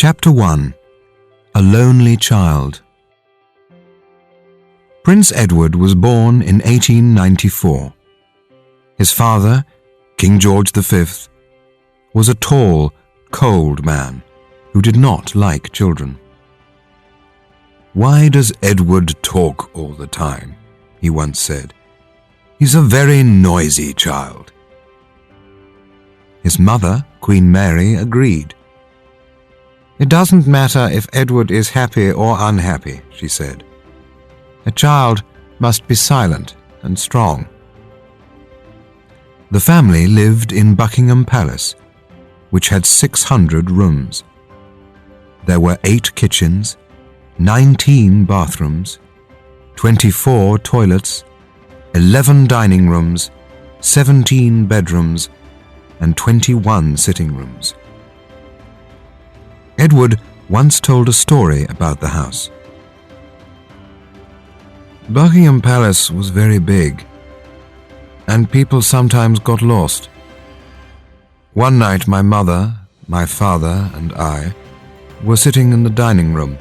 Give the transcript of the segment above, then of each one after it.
Chapter 1. A Lonely Child. Prince Edward was born in 1894. His father, King George V, was a tall, cold man who did not like children. "Why does Edward talk all the time?" he once said. "He's a very noisy child." His mother, Queen Mary, agreed. "It doesn't matter if Edward is happy or unhappy," she said. "A child must be silent and strong." The family lived in Buckingham Palace, which had 600 rooms. There were 8 kitchens, 19 bathrooms, 24 toilets, 11 dining rooms, 17 bedrooms, and 21 sitting rooms. Edward once told a story about the house. "Buckingham Palace was very big, and people sometimes got lost. One night my mother, my father, and I were sitting in the dining room.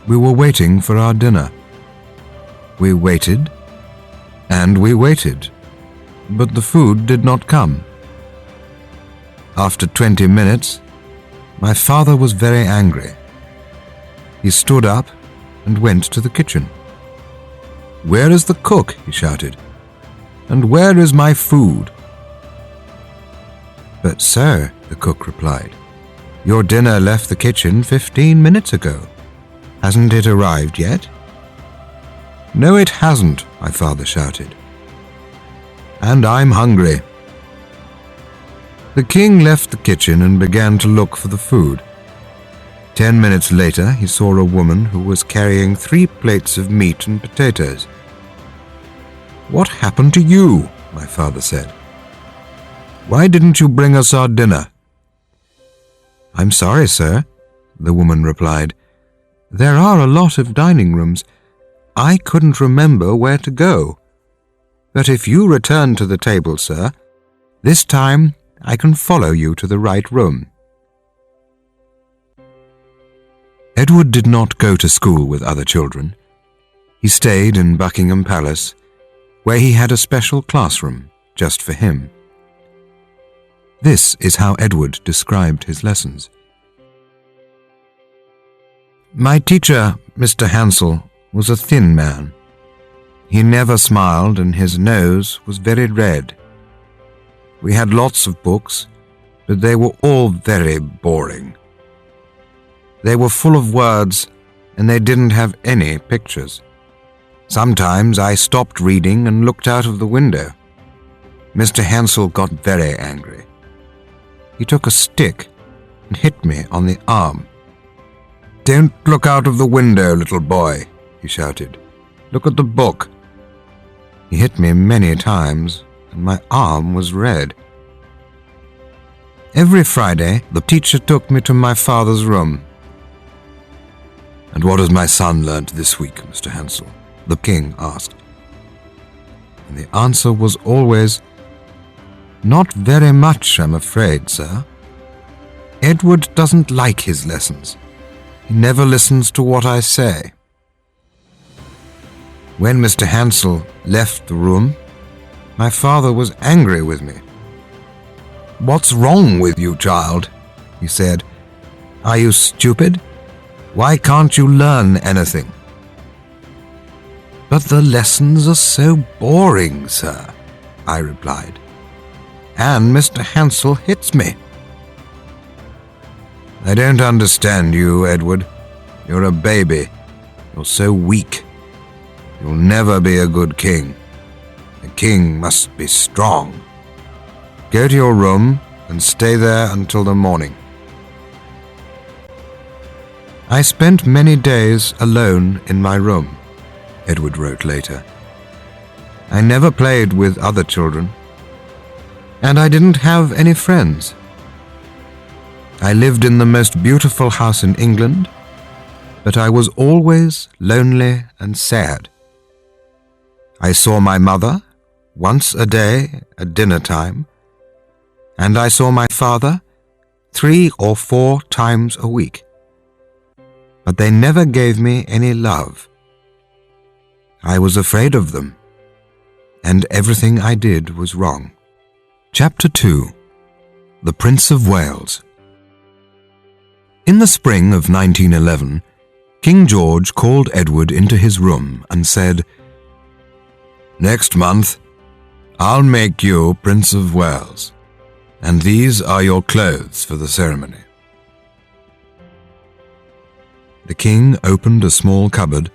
We were waiting for our dinner. We waited, and we waited, but the food did not come. After 20 minutes, my father was very angry. He stood up and went to the kitchen. 'Where is the cook?' he shouted. 'And where is my food?' 'But sir,' the cook replied, 'your dinner left the kitchen 15 minutes ago. Hasn't it arrived yet?' 'No, it hasn't,' my father shouted. 'And I'm hungry.' The king left the kitchen and began to look for the food. 10 minutes later, he saw a woman who was carrying 3 plates of meat and potatoes. 'What happened to you?' my father said. 'Why didn't you bring us our dinner?' 'I'm sorry, sir,' the woman replied. 'There are a lot of dining rooms. I couldn't remember where to go. But if you return to the table, sir, this time I can follow you to the right room.' Edward did not go to school with other children. He stayed in Buckingham Palace, where he had a special classroom just for him. This is how Edward described his lessons. "My teacher, Mr. Hansel, was a thin man. He never smiled and his nose was very red. We had lots of books, but they were all very boring. They were full of words and they didn't have any pictures. Sometimes I stopped reading and looked out of the window. Mr. Hansel got very angry. He took a stick and hit me on the arm. 'Don't look out of the window, little boy,' he shouted. 'Look at the book.' He hit me many times, and my arm was red. Every Friday, the teacher took me to my father's room. 'And what has my son learnt this week, Mr. Hansel?' the king asked. And the answer was always, 'Not very much, I'm afraid, sir. Edward doesn't like his lessons. He never listens to what I say.' When Mr. Hansel left the room, my father was angry with me. 'What's wrong with you, child?' he said. 'Are you stupid? Why can't you learn anything?' 'But the lessons are so boring, sir,' I replied. 'And Mr. Hansel hits me.' 'I don't understand you, Edward. You're a baby. You're so weak. You'll never be a good king. A king must be strong. Go to your room and stay there until the morning.' I spent many days alone in my room, Edward wrote later. I never played with other children, and I didn't have any friends. I lived in the most beautiful house in England, but I was always lonely and sad. I saw my mother once a day at dinner time, and I saw my father 3 or 4 times a week. But they never gave me any love. I was afraid of them, and everything I did was wrong. Chapter 2. The Prince of Wales. In the spring of 1911, King George called Edward into his room and said, "Next month, I'll make you Prince of Wales, and these are your clothes for the ceremony." The king opened a small cupboard,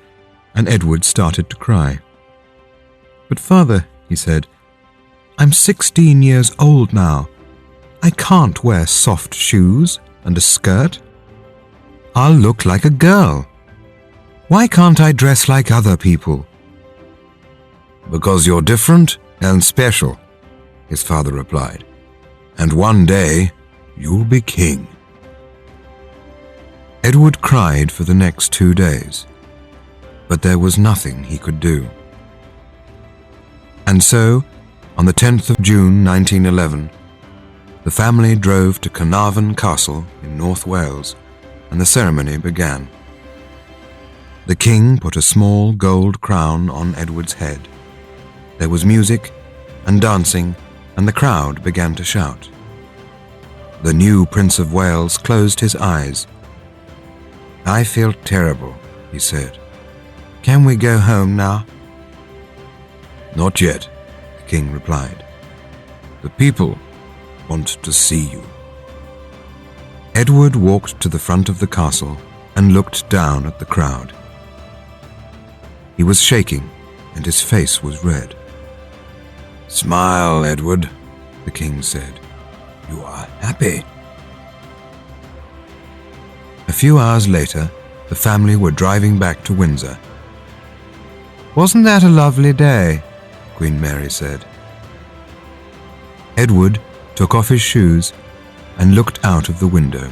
and Edward started to cry. "But father," he said, "I'm 16 years old now. I can't wear soft shoes and a skirt. I'll look like a girl. Why can't I dress like other people?" "Because you're different and special," his father replied, "and one day you'll be king." Edward cried for the next 2 days, but there was nothing he could do. And so, on the 10th of June 1911, the family drove to Carnarvon Castle in North Wales, and the ceremony began. The king put a small gold crown on Edward's head. There was music and dancing, and the crowd began to shout. The new Prince of Wales closed his eyes. "I feel terrible," he said. "Can we go home now?" "Not yet," the king replied. "The people want to see you." Edward walked to the front of the castle and looked down at the crowd. He was shaking, and his face was red. "Smile, Edward," the king said. "You are happy." A few hours later, the family were driving back to Windsor. "Wasn't that a lovely day?" Queen Mary said. Edward took off his shoes and looked out of the window.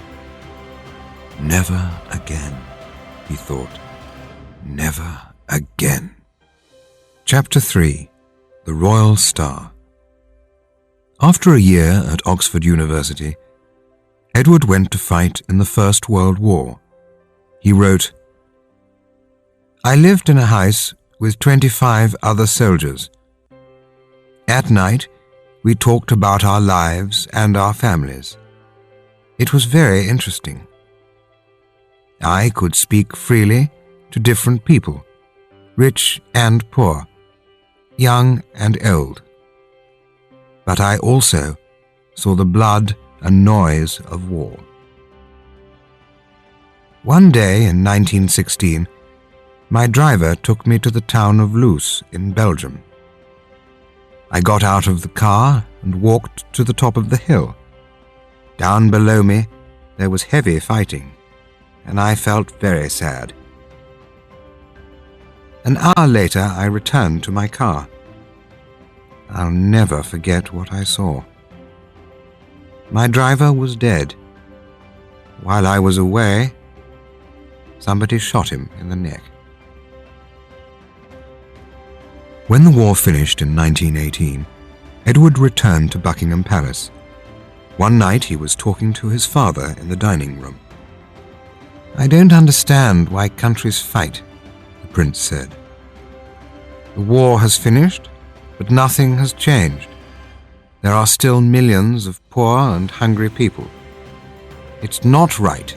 "Never again," he thought. "Never again." Chapter 3. The Royal Star. After a year at Oxford University, Edward went to fight in the First World War. He wrote, "I lived in a house with 25 other soldiers. At night, we talked about our lives and our families. It was very interesting. I could speak freely to different people, rich and poor, young and old. But I also saw the blood and noise of war. One day in 1916, my driver took me to the town of Loos in Belgium. I got out of the car and walked to the top of the hill. Down below me, there was heavy fighting, and I felt very sad. An hour later, I returned to my car. I'll never forget what I saw. My driver was dead. While I was away, somebody shot him in the neck." When the war finished in 1918, Edward returned to Buckingham Palace. One night he was talking to his father in the dining room. "I don't understand why countries fight," the prince said. "The war has finished, but nothing has changed. There are still millions of poor and hungry people. It's not right.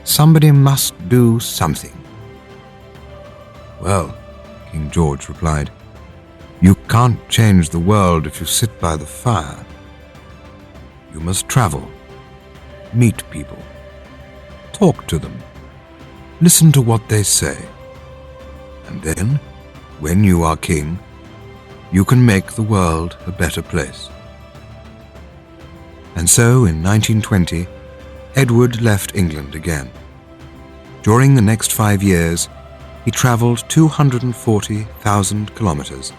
Somebody must do something." "Well," King George replied, "you can't change the world if you sit by the fire. You must travel, meet people, talk to them, listen to what they say. And then, when you are king, you can make the world a better place." And so, in 1920, Edward left England again. During the next 5 years, he traveled 240,000 kilometers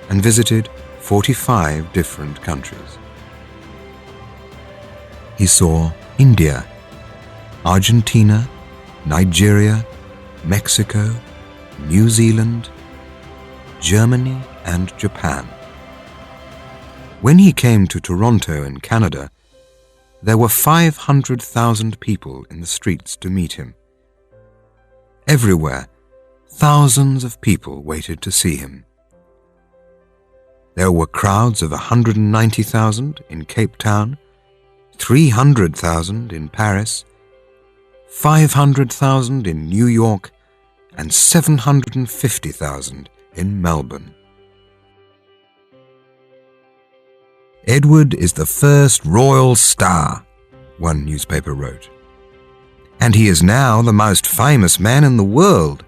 and visited 45 different countries. He saw India, Argentina, Nigeria, Mexico, New Zealand, Germany, and Japan. When he came to Toronto in Canada, there were 500,000 people in the streets to meet him. Everywhere, thousands of people waited to see him. There were crowds of 190,000 in Cape Town, 300,000 in Paris, 500,000 in New York, and 750,000 in Melbourne. "Edward is the first royal star," one newspaper wrote, "and he is now the most famous man in the world.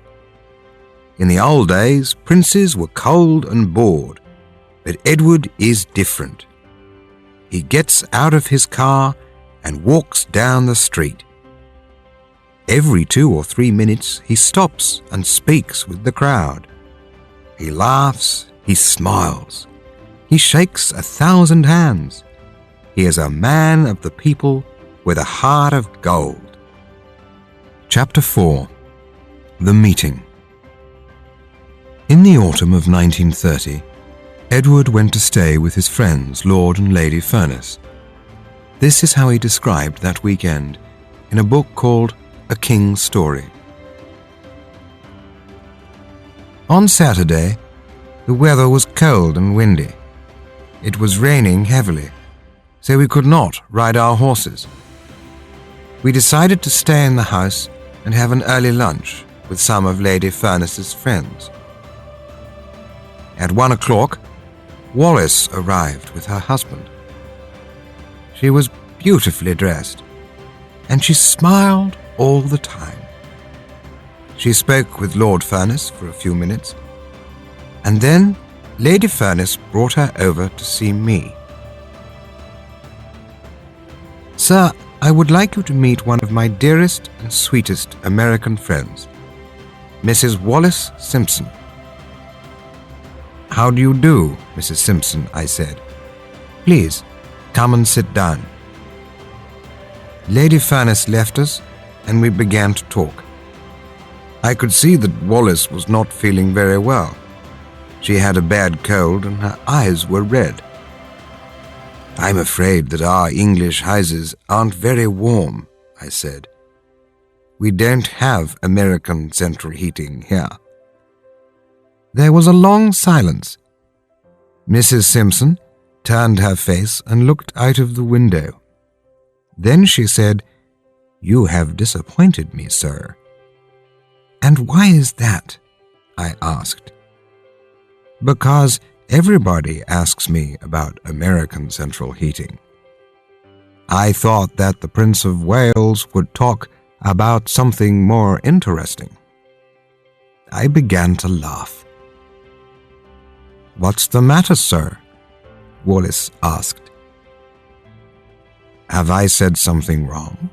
In the old days, princes were cold and bored, but Edward is different. He gets out of his car and walks down the street. Every 2 or 3 minutes he stops and speaks with the crowd. He laughs, he smiles, he shakes 1,000 hands. He is a man of the people with a heart of gold." Chapter 4. The Meeting. In the autumn of 1930, Edward went to stay with his friends Lord and Lady Furness. This is how he described that weekend in a book called A King's Story. "On Saturday, the weather was cold and windy. It was raining heavily, so we could not ride our horses. We decided to stay in the house and have an early lunch with some of Lady Furness's friends. At 1 o'clock, Wallis arrived with her husband. She was beautifully dressed, and she smiled all the time. She spoke with Lord Furness for a few minutes, and then Lady Furness brought her over to see me. "Sir, I would like you to meet one of my dearest and sweetest American friends, Mrs. Wallis Simpson." "How do you do, Mrs. Simpson?" I said. "Please, come and sit down." Lady Furness left us, and we began to talk. I could see that Wallis was not feeling very well. She had a bad cold and her eyes were red. "I'm afraid that our English houses aren't very warm," I said. "We don't have American central heating here." There was a long silence. Mrs. Simpson turned her face and looked out of the window. Then she said, "You have disappointed me, sir." "And why is that?" I asked. "Because everybody asks me about American central heating. I thought that the Prince of Wales would talk about something more interesting." I began to laugh. "What's the matter, sir?" Wallis asked. "Have I said something wrong?"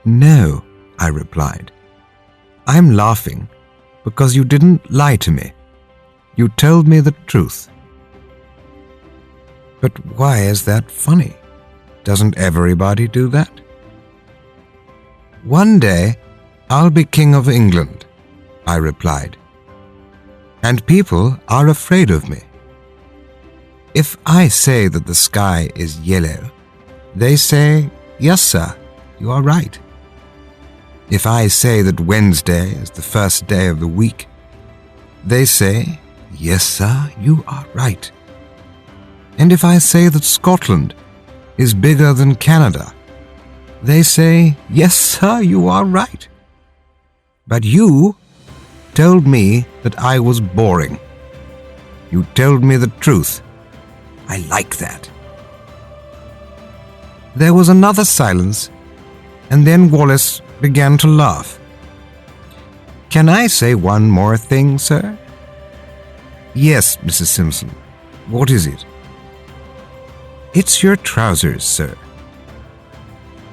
"No," I replied. "I'm laughing because you didn't lie to me. You told me the truth." "But why is that funny? Doesn't everybody do that?" "One day I'll be King of England," I replied. "And people are afraid of me. If I say that the sky is yellow, they say, 'Yes, sir, you are right.' If I say that Wednesday is the first day of the week, they say, 'Yes, sir, you are right.' And if I say that Scotland is bigger than Canada, they say, 'Yes, sir, you are right.' But you told me that I was boring. You told me the truth. I like that." There was another silence, and then Wallis began to laugh. "Can I say one more thing, sir?" "Yes, Mrs. Simpson. What is it?" "It's your trousers, sir."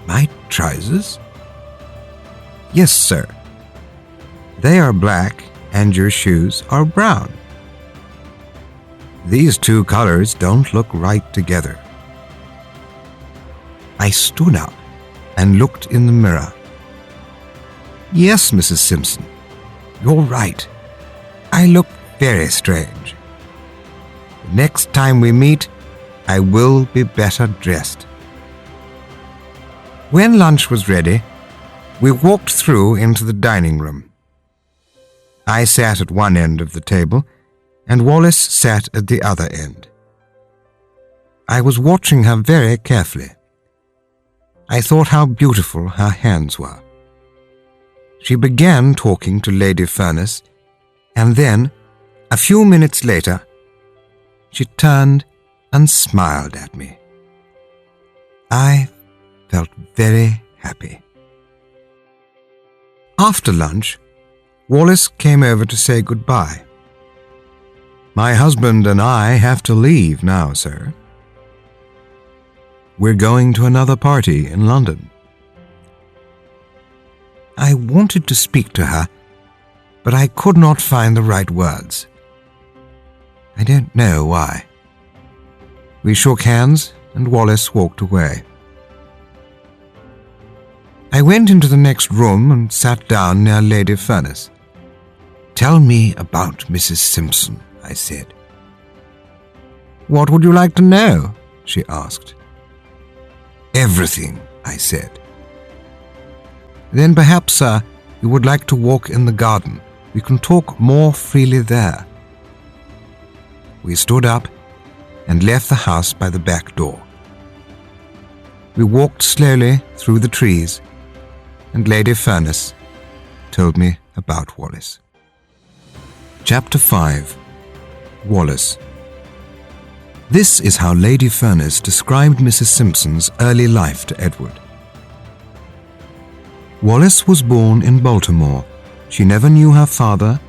"My trousers?" "Yes, sir. They are black and your shoes are brown. These two colors don't look right together." I stood up and looked in the mirror. "Yes, Mrs. Simpson, you're right. I look very strange. The next time we meet, I will be better dressed." When lunch was ready, we walked through into the dining room. I sat at one end of the table, and Wallis sat at the other end. I was watching her very carefully. I thought how beautiful her hands were. She began talking to Lady Furness, and then, a few minutes later, she turned and smiled at me. I felt very happy. After lunch, Wallis came over to say goodbye. "My husband and I have to leave now, sir. We're going to another party in London." I wanted to speak to her, but I could not find the right words. I don't know why. We shook hands, and Wallis walked away. I went into the next room and sat down near Lady Furness. "Tell me about Mrs. Simpson," I said. "What would you like to know?" she asked. "Everything," I said. "Then perhaps, sir, you would like to walk in the garden. We can talk more freely there." We stood up and left the house by the back door. We walked slowly through the trees, and Lady Furness told me about Wallis. Chapter 5. Wallis. This is how Lady Furness described Mrs. Simpson's early life to Edward. Wallis was born in Baltimore. She never knew her father.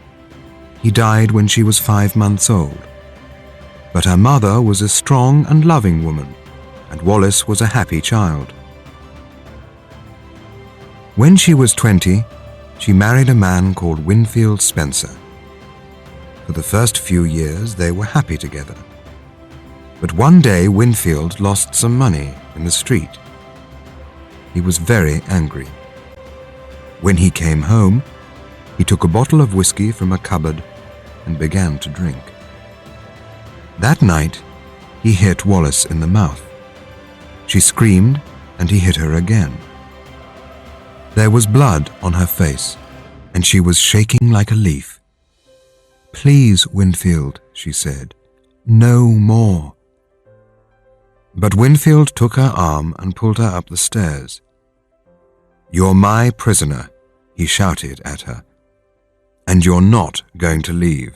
He died when she was 5 months old. But her mother was a strong and loving woman, and Wallis was a happy child. When she was 20, she married a man called Winfield Spencer. For the first few years, they were happy together. But one day, Winfield lost some money in the street. He was very angry. When he came home, he took a bottle of whiskey from a cupboard and began to drink. That night, he hit Wallis in the mouth. She screamed, and he hit her again. There was blood on her face, and she was shaking like a leaf. "Please, Winfield," she said, "no more." But Winfield took her arm and pulled her up the stairs. "You're my prisoner," he shouted at her, "and you're not going to leave."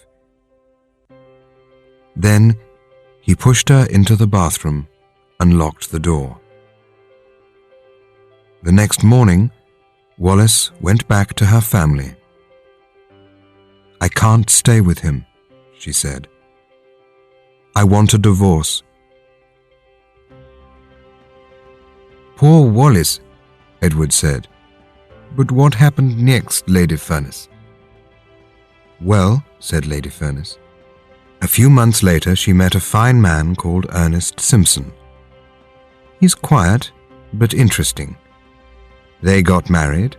Then he pushed her into the bathroom and locked the door. The next morning, Wallis went back to her family. "I can't stay with him," she said. "I want a divorce." "Poor Wallis," Edward said. "But what happened next, Lady Furness?" "Well," said Lady Furness, "a few months later she met a fine man called Ernest Simpson. He's quiet, but interesting. They got married,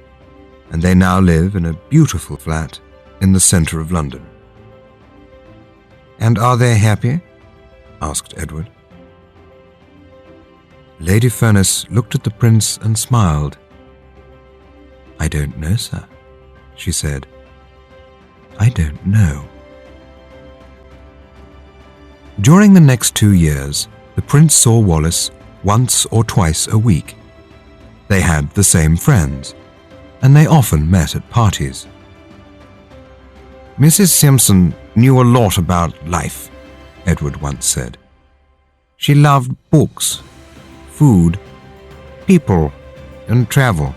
and they now live in a beautiful flat in the center of London." "And are they happy?" asked Edward. Lady Furness looked at the prince and smiled. "I don't know, sir," she said. "I don't know." During the next 2 years, the prince saw Wallis once or twice a week. They had the same friends, and they often met at parties. "Mrs. Simpson knew a lot about life," Edward once said. "She loved books, food, people, and travel.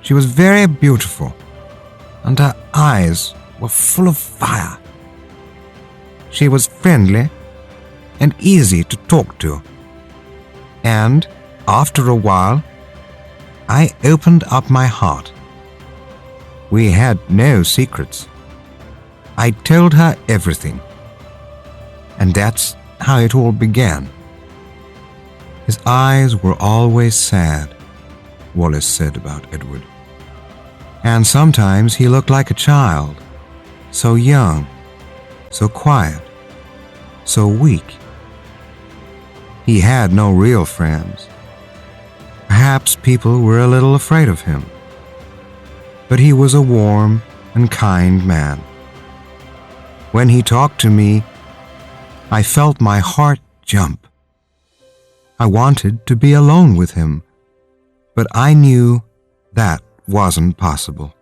She was very beautiful, and her eyes were full of fire. She was friendly and easy to talk to. And after a while, I opened up my heart. We had no secrets. I told her everything. And that's how it all began." "His eyes were always sad," Wallis said about Edward. "And sometimes he looked like a child, so young, so quiet, so weak. He had no real friends. Perhaps people were a little afraid of him. But he was a warm and kind man. When he talked to me, I felt my heart jump. I wanted to be alone with him, but I knew that wasn't possible.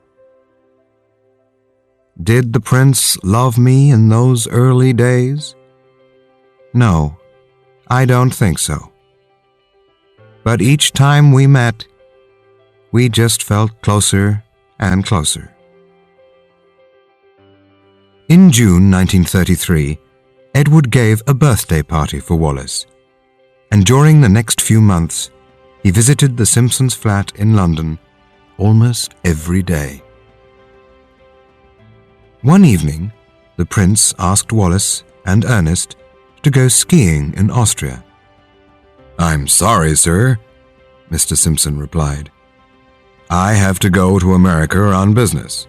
Did the prince love me in those early days? No, I don't think so. But each time we met, we just felt closer and closer. In June 1933, Edward gave a birthday party for Wallis, and during the next few months, he visited the Simpsons' flat in London almost every day. One evening, the prince asked Wallis and Ernest to go skiing in Austria. "I'm sorry, sir," Mr. Simpson replied. "I have to go to America on business,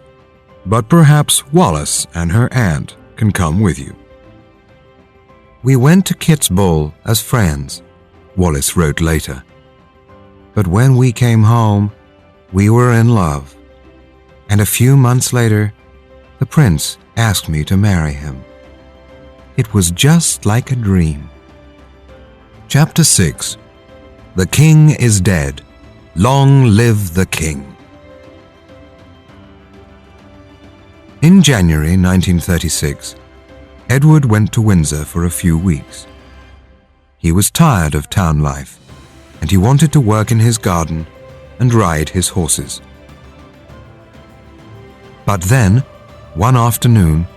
but perhaps Wallis and her aunt can come with you." "We went to Kit's Bowl as friends," Wallis wrote later. "But when we came home, we were in love, and a few months later, the prince asked me to marry him. It was just like a dream." Chapter 6. The King is Dead. Long live the King. In January 1936, Edward went to Windsor for a few weeks. He was tired of town life, and he wanted to work in his garden and ride his horses. But then, one afternoon,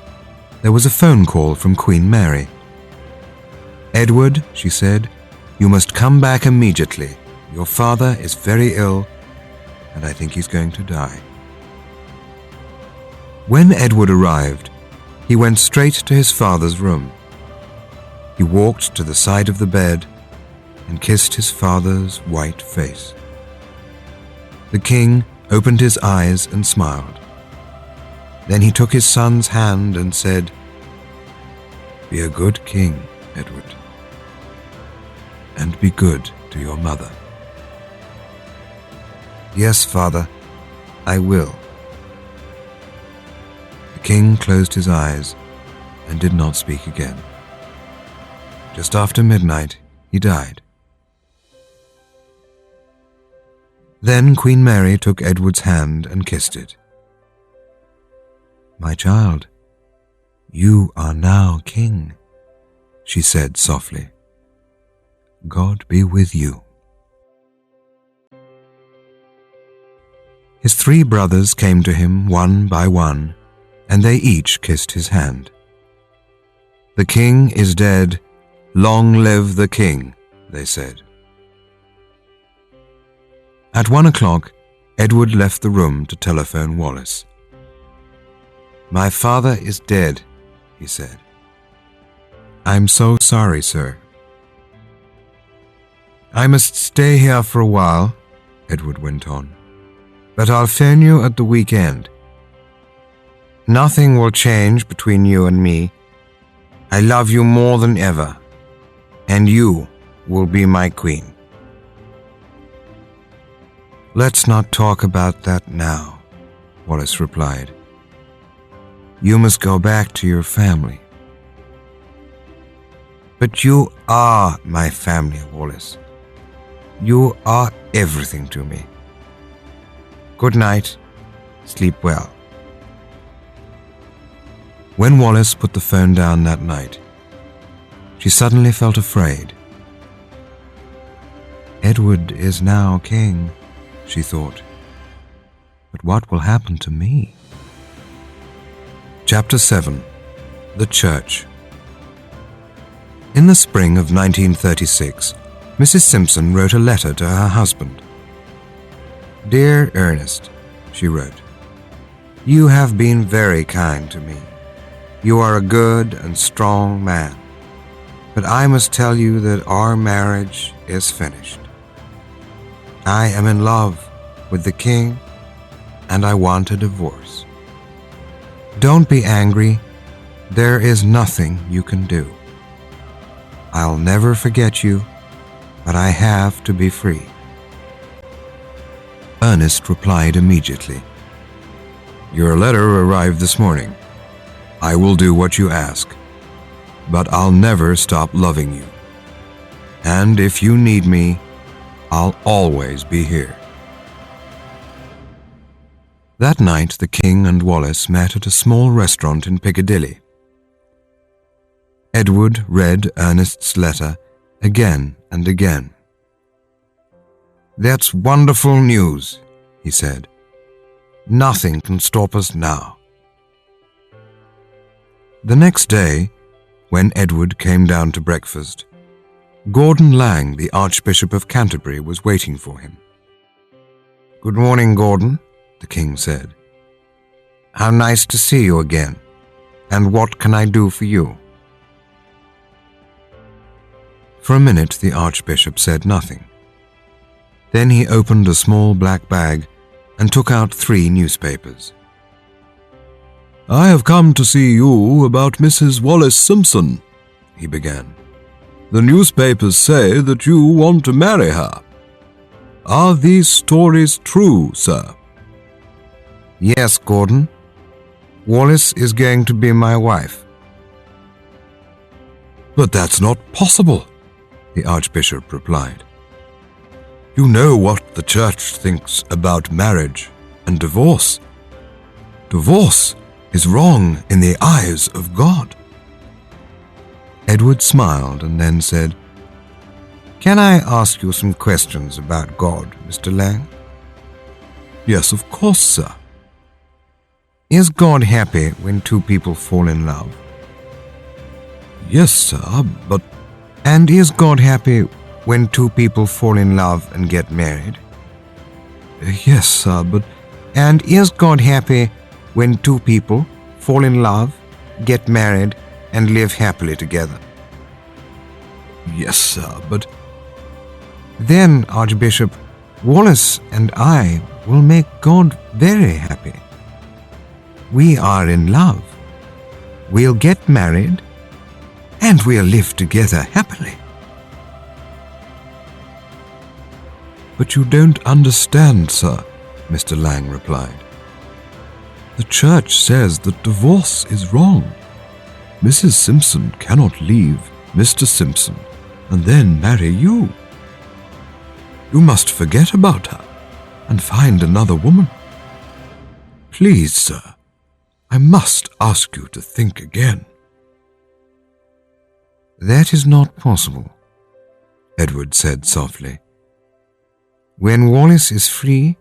there was a phone call from Queen Mary. "Edward," she said, "you must come back immediately. Your father is very ill, and I think he's going to die." When Edward arrived, he went straight to his father's room. He walked to the side of the bed and kissed his father's white face. The king opened his eyes and smiled. Then he took his son's hand and said, "Be a good king, Edward, and be good to your mother." "Yes, father, I will." The king closed his eyes and did not speak again. Just after midnight, he died. Then Queen Mary took Edward's hand and kissed it. "My child, you are now king," she said softly. "God be with you." His 3 brothers came to him one by one, and they each kissed his hand. "The king is dead. Long live the king," they said. At 1 o'clock, Edward left the room to telephone Wallis. "My father is dead," he said. "I'm so sorry, sir." "I must stay here for a while," Edward went on, "but I'll phone you at the weekend. Nothing will change between you and me. I love you more than ever, and you will be my queen." "Let's not talk about that now," Wallis replied. "You must go back to your family." "But you are my family, Wallis. You are everything to me. Good night. Sleep well." When Wallis put the phone down that night, she suddenly felt afraid. "Edward is now king," she thought. "But what will happen to me?" Chapter 7. The Church. In the spring of 1936, Mrs. Simpson wrote a letter to her husband. "Dear Ernest," she wrote, "you have been very kind to me. You are a good and strong man, but I must tell you that our marriage is finished. I am in love with the king, and I want a divorce. Don't be angry. There is nothing you can do. I'll never forget you, but I have to be free. Ernest replied immediately. "Your letter arrived this morning. I will do what you ask, but I'll never stop loving you. And if you need me, I'll always be here." That night, the king and Wallis met at a small restaurant in Piccadilly. Edward read Ernest's letter again and again. "That's wonderful news," he said. "Nothing can stop us now." The next day, when Edward came down to breakfast, Gordon Lang, the Archbishop of Canterbury, was waiting for him. "Good morning, Gordon," the king said. "How nice to see you again. And what can I do for you?" For a minute, the Archbishop said nothing. Then he opened a small black bag and took out 3 newspapers. "I have come to see you about Mrs. Wallis Simpson," he began. "The newspapers say that you want to marry her. Are these stories true, sir?" "Yes, Gordon. Wallis is going to be my wife." "But that's not possible," the Archbishop replied. "You know what the Church thinks about marriage and divorce. Divorce is wrong in the eyes of God." Edward smiled and then said, "Can I ask you some questions about God, Mr. Lang?" "Yes, of course, sir." "Is God happy when 2 people fall in love?" "Yes, sir, but..." "And is God happy when 2 people fall in love and get married?" "Yes, sir, but..." "And is God happy when 2 people fall in love, get married, and live happily together?" "Yes, sir, but..." "Then, Archbishop, Wallis and I will make God very happy. We are in love. We'll get married, and we'll live together happily." "But you don't understand, sir," Mr. Lang replied. "The Church says that divorce is wrong. Mrs. Simpson cannot leave Mr. Simpson and then marry you. You must forget about her and find another woman. Please, sir, I must ask you to think again." "That is not possible," Edward said softly. "When Wallis is free,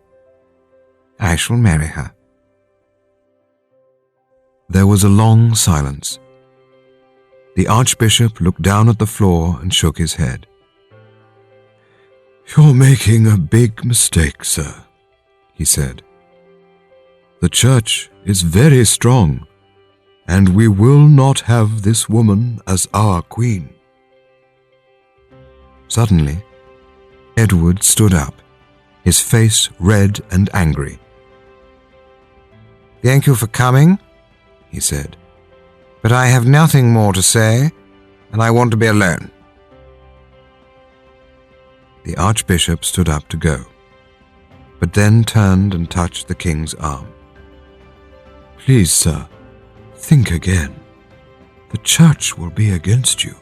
I shall marry her." There was a long silence. The Archbishop looked down at the floor and shook his head. "You're making a big mistake, sir," he said. "The Church is very strong, and we will not have this woman as our queen." Suddenly, Edward stood up, his face red and angry. "Thank you for coming," he said, "but I have nothing more to say, and I want to be alone." The Archbishop stood up to go, but then turned and touched the king's arm. "Please, sir, think again. The Church will be against you."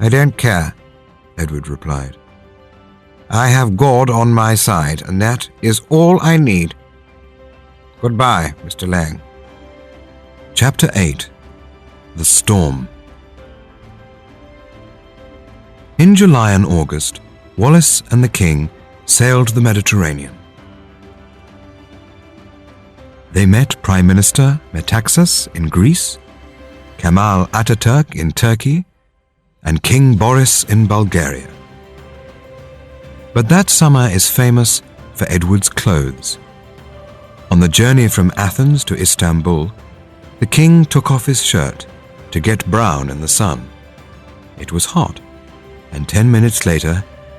"I don't care," Edward replied. "I have God on my side, and that is all I need. Goodbye, Mr. Lang." Chapter 8. The Storm. In July and August, Wallis and the king sailed the Mediterranean. They met Prime Minister Metaxas in Greece, Kemal Ataturk in Turkey, and King Boris in Bulgaria. But that summer is famous for Edward's clothes. On the journey from Athens to Istanbul, the king took off his shirt to get brown in the sun. It was hot, and 10 minutes later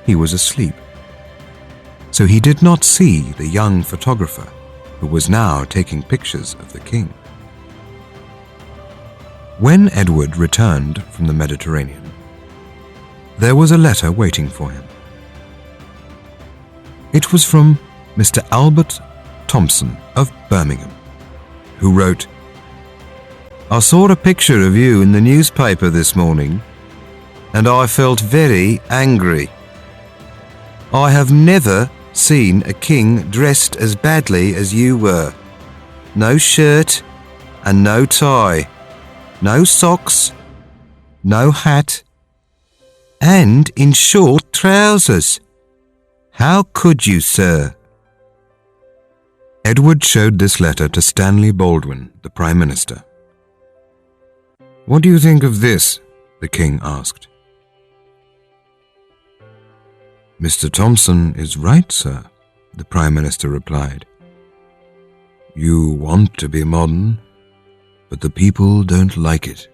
he was asleep. So he did not see the young photographer who was now taking pictures of the king. When Edward returned from the Mediterranean, there was a letter waiting for him. It was from Mr. Albert Thompson of Birmingham, who wrote, "I saw a picture of you in the newspaper this morning, and I felt very angry. I have never seen a king dressed as badly as you were. No shirt and no tie, no socks, no hat, and in short trousers. How could you, sir?" Edward showed this letter to Stanley Baldwin, the Prime Minister. "What do you think of this?" the king asked. "Mr. Thompson is right, sir," the Prime Minister replied. "You want to be modern, but the people don't like it."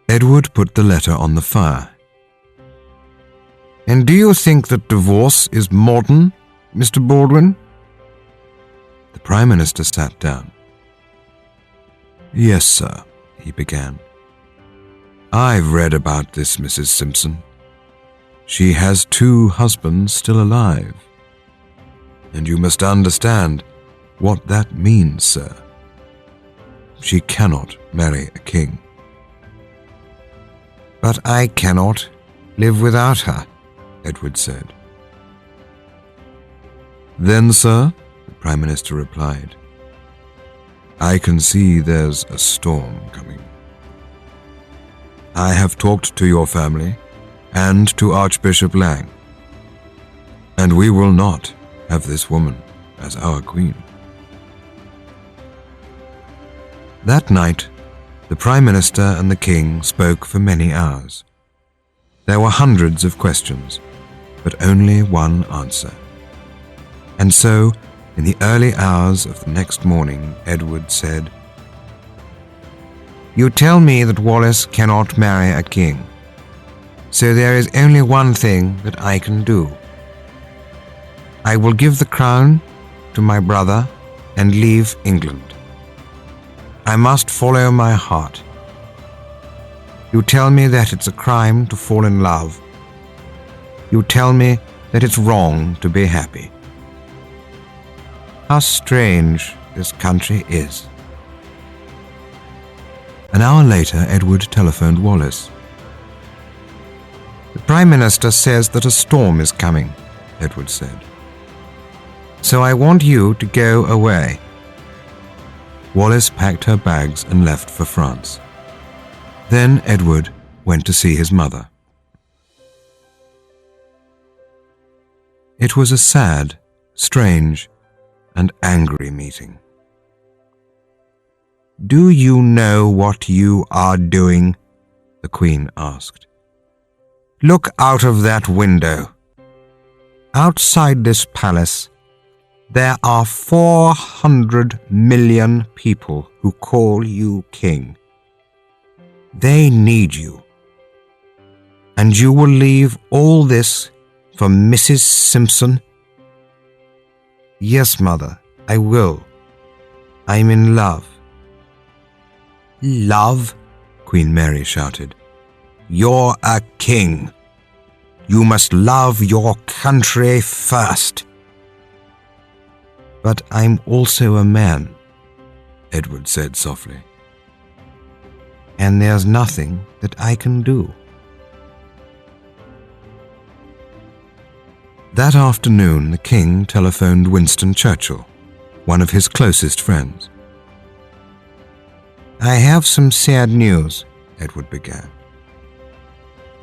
Edward put the letter on the fire. "And do you think that divorce is modern, Mr. Baldwin?" The Prime Minister sat down. "Yes, sir," he began. "I've read about this Mrs. Simpson. She has 2 husbands still alive. And you must understand what that means, sir. She cannot marry a king." "But I cannot live without her," Edward said. "Then, sir," the Prime Minister replied, "I can see there's a storm coming. I have talked to your family and to Archbishop Lang, and we will not have this woman as our queen." That night, the Prime Minister and the King spoke for many hours. There were hundreds of questions, but only one answer. And so, in the early hours of the next morning, Edward said, "You tell me that Wallis cannot marry a king. So there is only one thing that I can do. I will give the crown to my brother and leave England. I must follow my heart. You tell me that it's a crime to fall in love. You tell me that it's wrong to be happy. How strange this country is." An hour later, Edward telephoned Wallis. "The Prime Minister says that a storm is coming," Edward said. "So I want you to go away." Wallis packed her bags and left for France. Then Edward went to see his mother. It was a sad, strange, and angry meeting. "Do you know what you are doing?" the Queen asked. "Look out of that window. Outside this palace, there are 400 million people who call you king. They need you. And you will leave all this for Mrs. Simpson?" "Yes, Mother, I will. I'm in love." "Love?" Queen Mary shouted. "You're a king. You must love your country first." "But I'm also a man," Edward said softly. "And there's nothing that I can do." That afternoon, the king telephoned Winston Churchill, one of his closest friends. "I have some sad news," Edward began.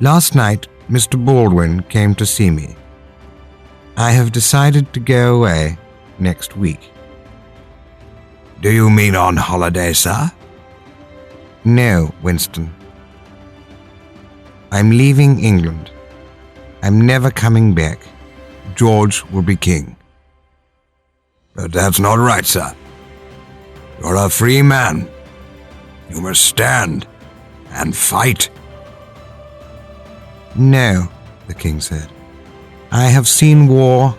"Last night, Mr. Baldwin came to see me. I have decided to go away next week." "Do you mean on holiday, sir?" "No, Winston. I'm leaving England. I'm never coming back. George will be king." "But that's not right, sir. You're a free man. You must stand and fight." "No," the king said. "I have seen war,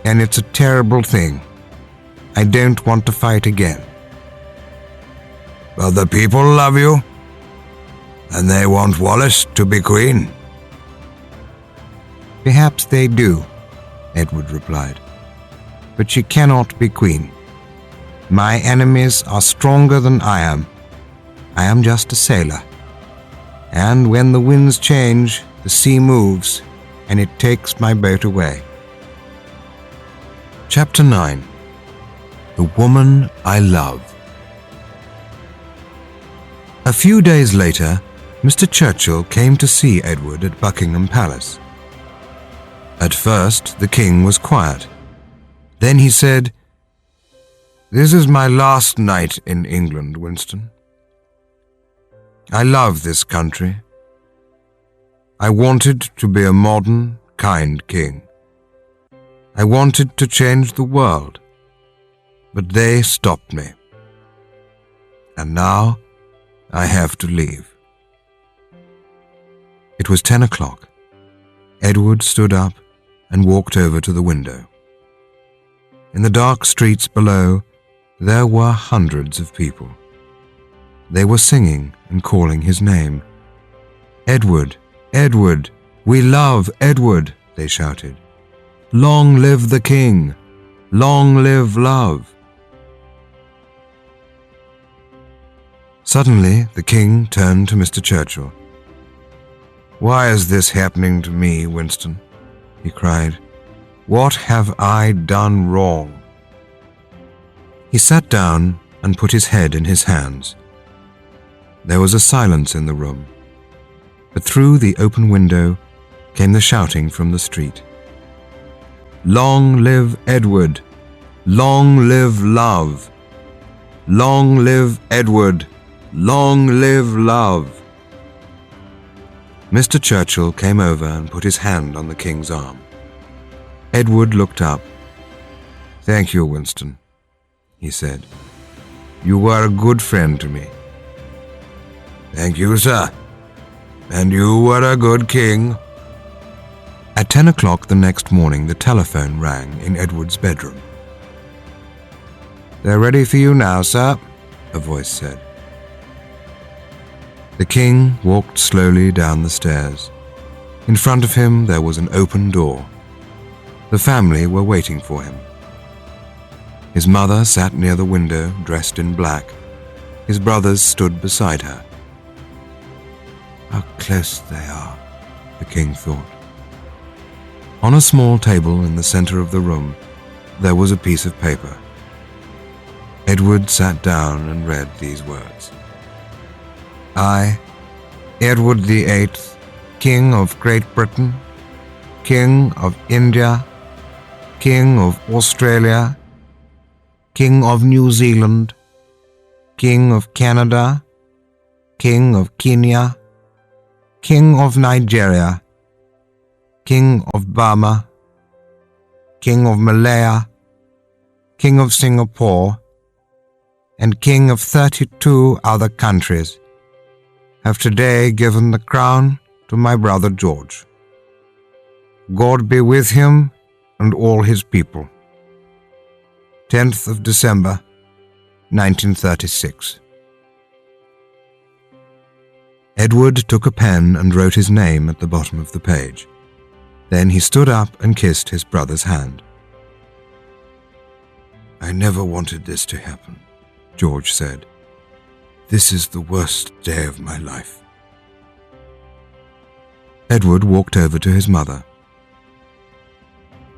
and it's a terrible thing. I don't want to fight again." "But the people love you, and they want Wallis to be queen." "Perhaps they do," Edward replied. But she cannot be queen. My enemies are stronger than I am. I am just a sailor. And when the winds change, the sea moves, and it takes my boat away. Chapter 9. The Woman I Love. A few days later, Mr. Churchill came to see Edward at Buckingham Palace. At first, the king was quiet. Then he said, "This is my last night in England, Winston. I love this country. I wanted to be a modern, kind king. I wanted to change the world, but they stopped me. And now I have to leave." It was 10 o'clock. Edward stood up and walked over to the window. In the dark streets below, there were hundreds of people. They were singing and calling his name. "Edward, Edward, we love Edward," they shouted. "Long live the king! Long live love!" Suddenly, the king turned to Mr. Churchill. "Why is this happening to me, Winston?" he cried. "What have I done wrong?" He sat down and put his head in his hands. There was a silence in the room, but through the open window came the shouting from the street. "Long live Edward! Long live love! Long live Edward! Long live love!" Mr. Churchill came over and put his hand on the king's arm. Edward looked up. "Thank you, Winston," he said. "You were a good friend to me." "Thank you, sir. And you were a good king." At 10 o'clock the next morning, the telephone rang in Edward's bedroom. "They're ready for you now, sir," a voice said. The king walked slowly down the stairs. In front of him there was an open door. The family were waiting for him. His mother sat near the window, dressed in black. His brothers stood beside her. How close they are, the king thought. On a small table in the center of the room, there was a piece of paper. Edward sat down and read these words. "I, Edward VIII, King of Great Britain, King of India, King of Australia, King of New Zealand, King of Canada, King of Kenya, King of Nigeria, King of Burma, King of Malaya, King of Singapore, and King of 32 other countries, have today given the crown to my brother George. God be with him and all his people. 10th of December, 1936. Edward took a pen and wrote his name at the bottom of the page. Then he stood up and kissed his brother's hand. "I never wanted this to happen," George said. "This is the worst day of my life." Edward walked over to his mother.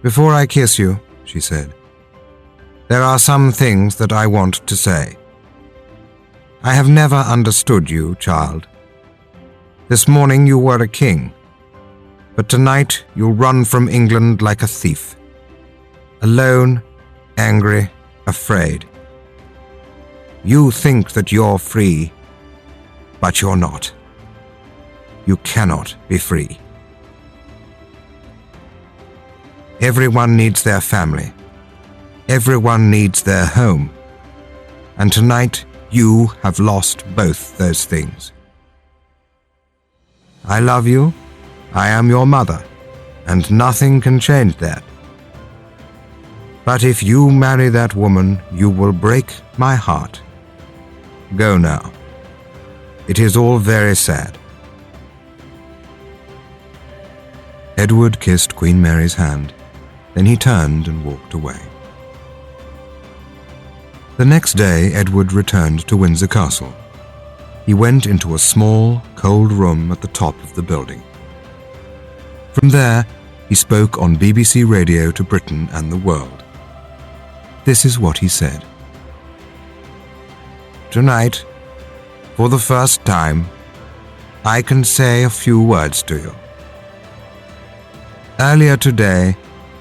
"Before I kiss you," she said, "there are some things that I want to say. I have never understood you, child. This morning you were a king, but tonight you run from England like a thief. Alone, angry, afraid. You think that you're free, but you're not. You cannot be free. Everyone needs their family. Everyone needs their home. And tonight you have lost both those things. I love you. I am your mother, and nothing can change that. But if you marry that woman, you will break my heart. Go now. It is all very sad." Edward kissed Queen Mary's hand. Then he turned and walked away. The next day, Edward returned to Windsor Castle. He went into a small, cold room at the top of the building. From there, he spoke on BBC radio to Britain and the world. This is what he said. "Tonight, for the first time, I can say a few words to you. Earlier today,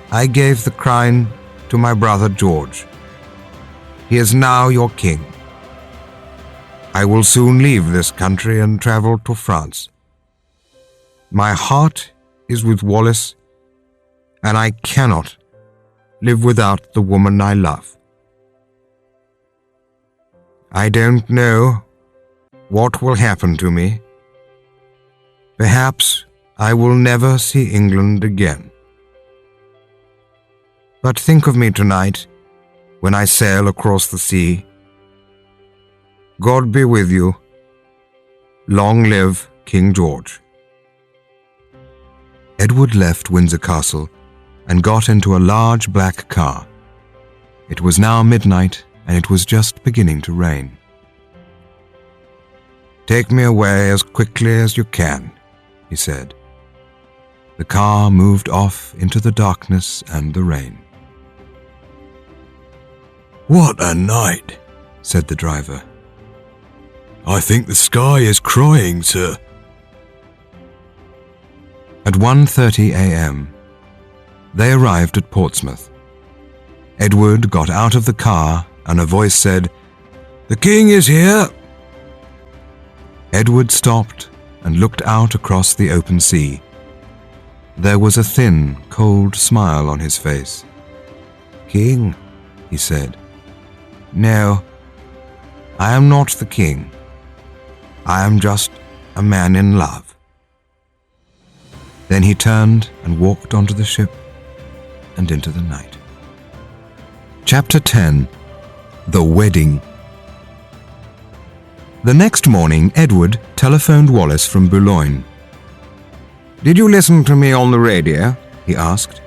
I gave the crown to my brother George. He is now your king. I will soon leave this country and travel to France. My heart is with Wallis, and I cannot live without the woman I love. I don't know what will happen to me. Perhaps I will never see England again. But think of me tonight when I sail across the sea. God be with you. Long live King George." Edward left Windsor Castle and got into a large black car. It was now midnight and it was just beginning to rain. "Take me away as quickly as you can," he said. The car moved off into the darkness and the rain. "What a night," said the driver. "I think the sky is crying, sir." At 1:30 a.m., they arrived at Portsmouth. Edward got out of the car and a voice said, "The king is here." Edward stopped and looked out across the open sea. There was a thin, cold smile on his face. "King," he said. "No, I am not the king. I am just a man in love." Then he turned and walked onto the ship and into the night. Chapter 10. The Wedding. The next morning, Edward telephoned Wallis from Boulogne. "Did you listen to me on the radio?" he asked.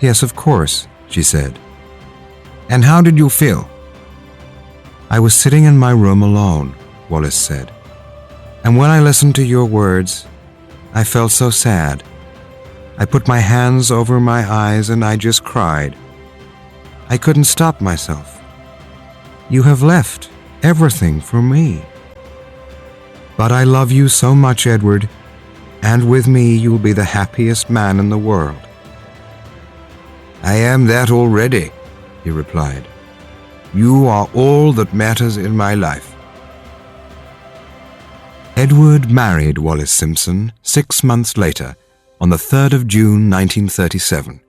"Yes, of course," she said. "And how did you feel?" "I was sitting in my room alone," Wallis said. "And when I listened to your words, I felt so sad. I put my hands over my eyes and I just cried. I couldn't stop myself. You have left everything for me. But I love you so much, Edward, and with me you'll be the happiest man in the world." "I am that already," he replied. "You are all that matters in my life." Edward married Wallis Simpson 6 months later, on the 3rd of June 1937.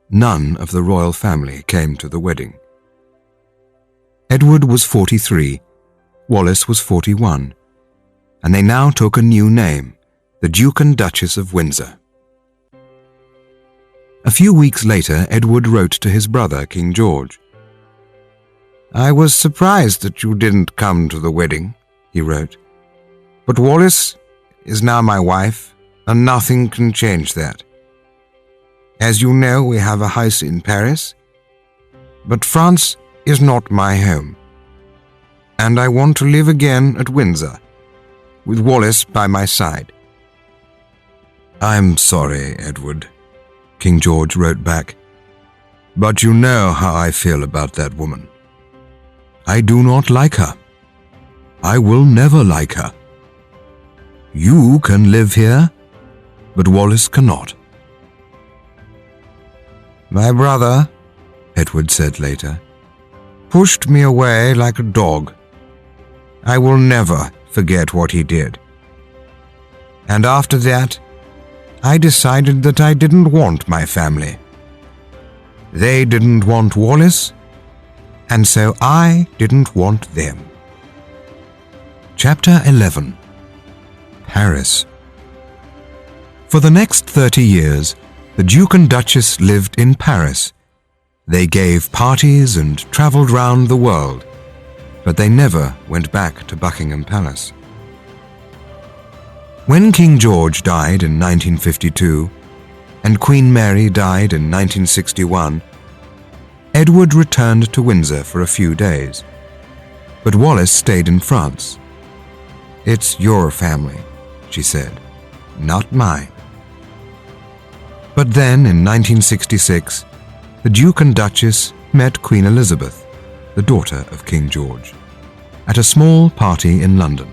None of the royal family came to the wedding. Edward was 43, Wallis was 41, and they now took a new name, the Duke and Duchess of Windsor. A few weeks later, Edward wrote to his brother, King George. "I was surprised that you didn't come to the wedding," he wrote. "But Wallis is now my wife, and nothing can change that. As you know, we have a house in Paris, but France is not my home, and I want to live again at Windsor, with Wallis by my side." "I'm sorry, Edward," King George wrote back, "but you know how I feel about that woman. I do not like her. I will never like her. You can live here, but Wallis cannot." "My brother," Edward said later, "pushed me away like a dog. I will never forget what he did. And after that, I decided that I didn't want my family. They didn't want Wallis, and so I didn't want them." Chapter 11. Paris. For the next 30 years, the Duke and Duchess lived in Paris. They gave parties and travelled round the world, but they never went back to Buckingham Palace. When King George died in 1952, and Queen Mary died in 1961, Edward returned to Windsor for a few days, but Wallis stayed in France. "It's your family," she said, "not mine." But then, in 1966, the Duke and Duchess met Queen Elizabeth, the daughter of King George, at a small party in London.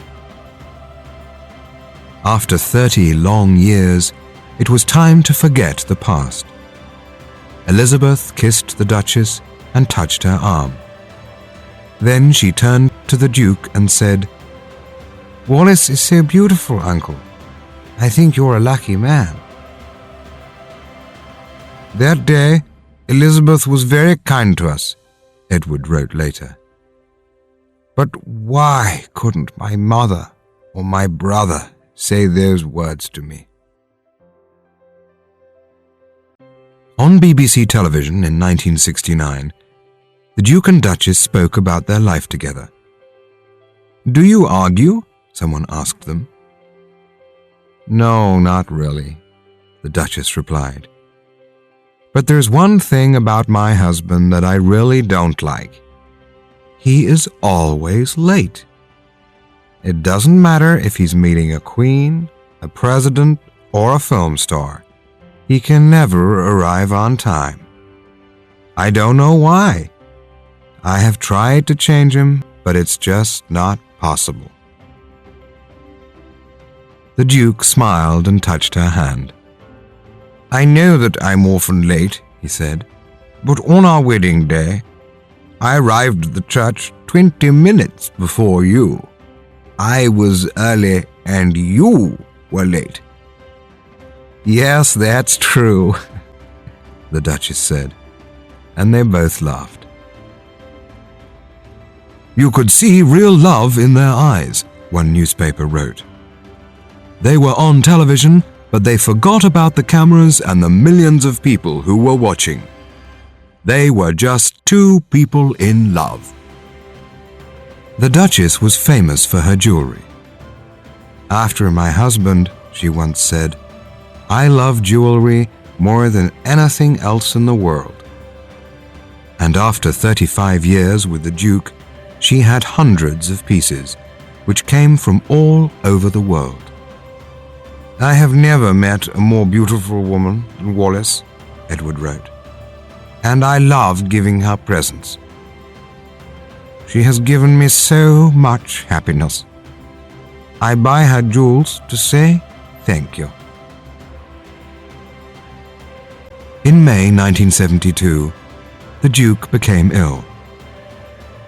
After 30 long years, it was time to forget the past. Elizabeth kissed the Duchess and touched her arm. Then she turned to the Duke and said, "Wallis is so beautiful, Uncle. I think you're a lucky man." "That day, Elizabeth was very kind to us," Edward wrote later. "But why couldn't my mother or my brother say those words to me?" On BBC television in 1969, the Duke and Duchess spoke about their life together. "Do you argue?" someone asked them. "No, not really," the Duchess replied. "But there's one thing about my husband that I really don't like. He is always late. It doesn't matter if he's meeting a queen, a president, or a film star. He can never arrive on time. I don't know why. I have tried to change him, but it's just not possible." The Duke smiled and touched her hand. "I know that I'm often late," he said, "but on our wedding day, I arrived at the church 20 minutes before you. I was early and you were late." "Yes, that's true," the Duchess said, and they both laughed. "You could see real love in their eyes," one newspaper wrote. They were on television, but they forgot about the cameras and the millions of people who were watching. They were just two people in love. The Duchess was famous for her jewelry. "After my husband," she once said, "I love jewelry more than anything else in the world." And after 35 years with the Duke, she had hundreds of pieces, which came from all over the world. "I have never met a more beautiful woman than Wallis," Edward wrote, "and I love giving her presents. She has given me so much happiness. I buy her jewels to say thank you." In May 1972, the Duke became ill.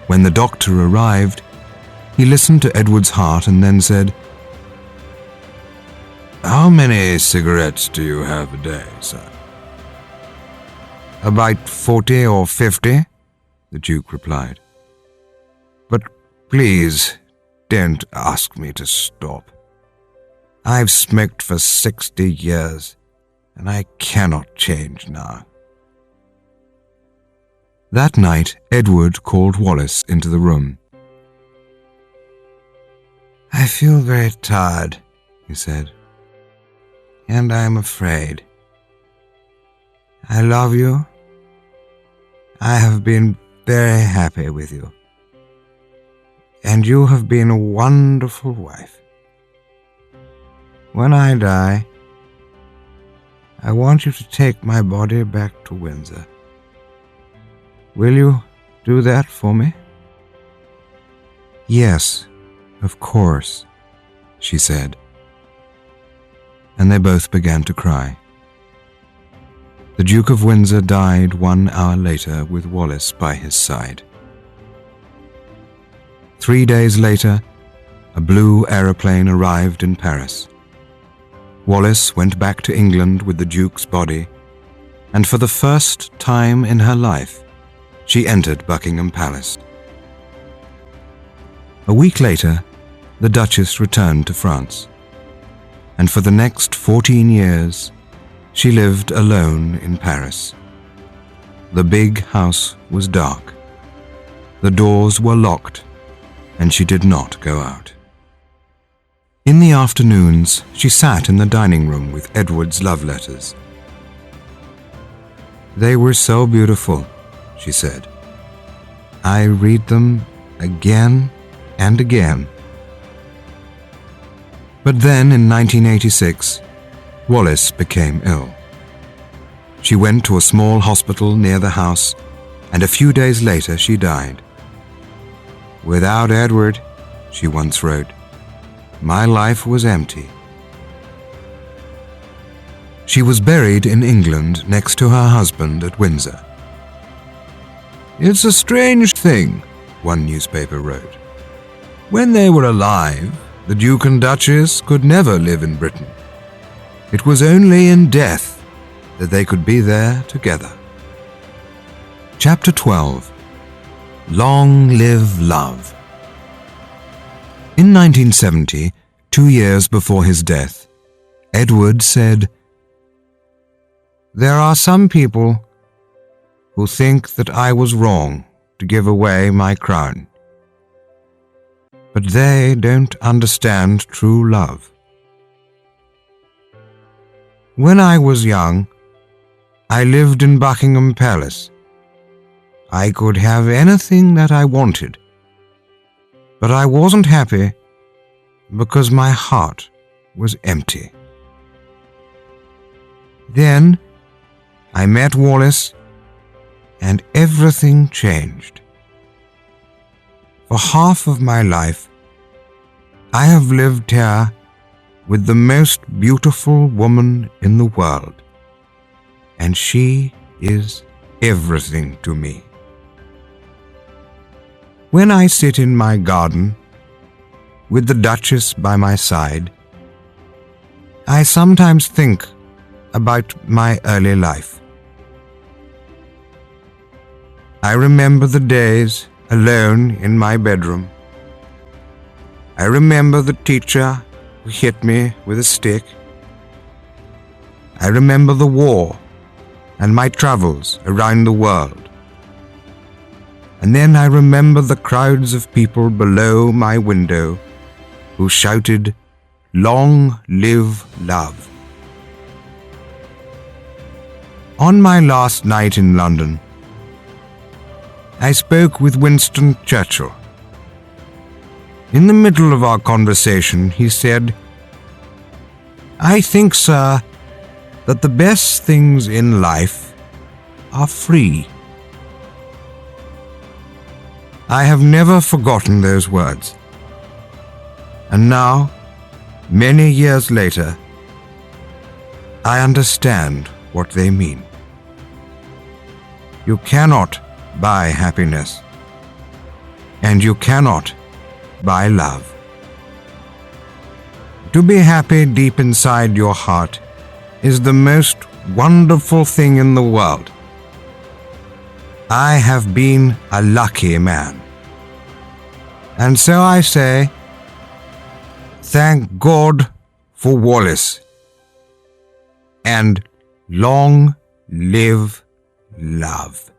When the doctor arrived, he listened to Edward's heart and then said, "How many cigarettes do you have a day, sir?" "About 40 or 50, the Duke replied. "But please don't ask me to stop. I've smoked for 60 years, and I cannot change now." That night, Edward called Wallis into the room. "I feel very tired," he said, "and I'm afraid. I love you. I have been very happy with you. And you have been a wonderful wife. When I die, I want you to take my body back to Windsor. Will you do that for me?" "Yes, of course," she said. And they both began to cry. The Duke of Windsor died 1 hour later with Wallis by his side. 3 days later, a blue aeroplane arrived in Paris. Wallis went back to England with the Duke's body, and for the first time in her life, she entered Buckingham Palace. A week later, the Duchess returned to France, and for the next 14 years, she lived alone in Paris. The big house was dark. The doors were locked, and she did not go out. In the afternoons, she sat in the dining room with Edward's love letters. They were so beautiful, she said. I read them again and again. But then in 1986, Wallis became ill. She went to a small hospital near the house, and a few days later she died. Without Edward, she once wrote, my life was empty. She was buried in England next to her husband at Windsor. It's a strange thing, one newspaper wrote. When they were alive, the Duke and Duchess could never live in Britain. It was only in death that they could be there together. Chapter 12. Long Live Love. In 1970, 2 years before his death, Edward said, there are some people who think that I was wrong to give away my crown. But they don't understand true love. When I was young, I lived in Buckingham Palace. I could have anything that I wanted, but I wasn't happy because my heart was empty. Then I met Wallis, and everything changed. For half of my life, I have lived here with the most beautiful woman in the world, and she is everything to me. When I sit in my garden, with the Duchess by my side, I sometimes think about my early life. I remember the days alone in my bedroom. I remember the teacher who hit me with a stick. I remember the war and my travels around the world. And then I remember the crowds of people below my window who shouted, "Long live love." On my last night in London, I spoke with Winston Churchill. In the middle of our conversation, he said, "I think, sir, that the best things in life are free." I have never forgotten those words. And now, many years later, I understand what they mean. You cannot buy happiness, and you cannot buy love. To be happy deep inside your heart is the most wonderful thing in the world. I have been a lucky man. And so I say, thank God for Wallis, and long live love.